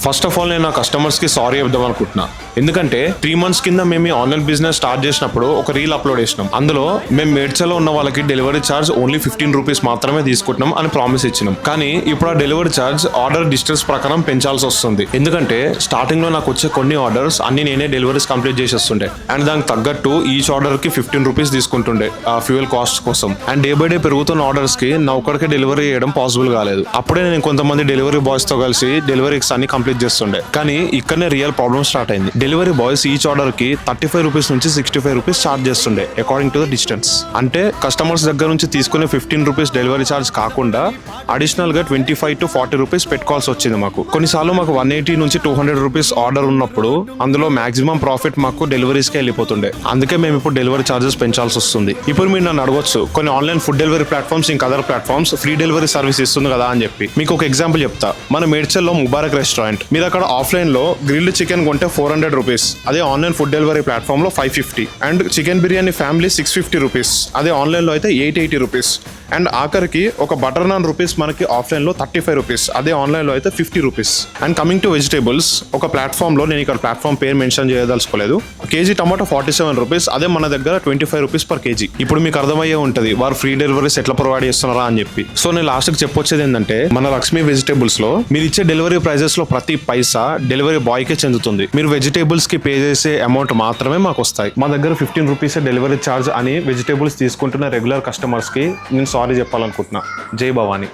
First of all నేను నా customers కి సారీ చెప్దాం అనుకుంటున్నా. ఎందుకంటే 3 months కింద మేము ఆన్లైన్ బిజినెస్ స్టార్ట్ చేసినప్పుడు ఒక రీల్ అప్లోడ్ చేసినాం. అందులో మేము మేడ్చల్లో ఉన్న వాళ్ళకి డెలివరీ ఛార్జ్ ఓన్లీ 15 రూపీస్ మాత్రమే తీసుకుంటున్నాం అని ప్రామిస్ ఇచ్చినాం. కానీ ఇప్పుడు ఆ డెలివరీ ఛార్జ్ ఆర్డర్ డిస్టెన్స్ ప్రకారం పెంచాల్సి వస్తుంది. ఎందుకంటే స్టార్టింగ్ లో నాకు వచ్చే కొన్ని ఆర్డర్స్ అన్ని నేనే డెలివరీస్ కంప్లీట్ చేసేస్తుండే అండ్ దానికి తగ్గట్టు ఈచ్ ఆర్డర్ కి 15 రూపీస్ తీసుకుంటుండే ఆ ఫ్యూయల్ కాస్ట్ కోసం. అండ్ డే బై డే పెరుగుతున్న ఆర్డర్స్ కి నా ఒక్కడికే డెలివరీ చేయడం పాసిబుల్ కాలేదు. అప్పుడే నేను కొంతమంది డెలివరీ బాయ్స్ తో కలిసి డెలివరీస్ అన్ని కంప్లీట్ చేస్తుండే. కానీ ఇక్కడనే రియల్ ప్రాబ్లమ్ స్టార్ట్ అయింది. డెలివరీ బాయ్స్ ఈచ్ ఆర్డర్ కి 35 రూపీస్ నుంచి 65 రూపీస్ ఛార్జ్ చేస్తుండే అకార్డింగ్ టు ద డిస్టెన్స్. అంటే కస్టమర్స్ దగ్గర నుంచి తీసుకునే 15 రూపీస్ డెలివరీ ఛార్జ్ కాకుండా అడిషనల్ గా 25 to 40 రూపీస్ పెట్టుకోవాల్సి వచ్చింది మాకు. కొన్నిసార్లు మాకు 180 నుంచి 200 రూపీస్ ఆర్డర్ ఉన్నప్పుడు అందులో మాక్సిమం ప్రాఫిట్ మాకు డెలివరీస్ కి వెళ్ళిపోతుండే. అందుకే మేము ఇప్పుడు డెలివరీ ఛార్జెస్ పెంచాల్సి వస్తుంది. ఇప్పుడు మీరు నన్ను అడగొచ్చు, కొన్ని ఆన్లైన్ ఫుడ్ డెలివరీ ప్లాట్ఫామ్స్ ఇంకా other platforms free delivery service ఇస్తుంది కదా అని చెప్పి. మీకు ఒక ఎగ్జాంపుల్ చెప్తా. మన మేడ్చల్లో ముబారక్ రెస్టారెంట్, మీరు అక్కడ ఆఫ్లైన్ లో గ్రిల్డ్ చికెన్ కొంటే 400 రూపీస్, అదే ఆన్లైన్ ఫుడ్ డెలివరీ ప్లాట్ఫామ్ లో 550. And chicken biryani family 650 rupees, అదే ఆన్లైన్ లో అయితే 880 రూపీస్. అండ్ ఆఖరికి ఒక బటర్ నాన్ రూపీస్ మనకి ఆఫ్లైన్ లో 35 రూపీస్, అదే ఆన్లైన్ లో అయితే 50 rupees. And coming to vegetables, ఒక ప్లాట్ఫామ్ లో, నేను ఇక్కడ ప్లాట్ఫామ్ పేరు మెన్షన్ చేయదలుచుకోలేదు, కేజీ టమాటో 47 రూపీస్, అదే మన దగ్గర 25 రూపీస్ పర్ కేజీ. ఇప్పుడు మీకు అర్థమయ్యే ఉంటుంది వారు ఫ్రీ డెలివరీస్ ఎట్లా ప్రొవైడ్ చేస్తున్నారా అని చెప్పి. సో నేను లాస్ట్ కి చెప్పొచ్చేది ఏంటంటే, మన లక్ష్మీ వెజిటేబుల్స్ లో మీరు ఇచ్చే డెలివరీ ప్రైజెస్ లో ప్రతి పైసా డెలివరీ బాయ్ కే చెందుతుంది. మీరు వెజిటేబుల్స్ కి పే చేసే అమౌంట్ మాత్రమే మాకు వస్తాయి. మా దగ్గర 15 రూపీస్ డెలివరీ ఛార్జ్ అని వెజిటేబుల్స్ తీసుకుంటున్న రెగ్యులర్ కస్టమర్స్ కి నేను సారీ చెప్పాలనుకుంటున్నా. జై భవానీ.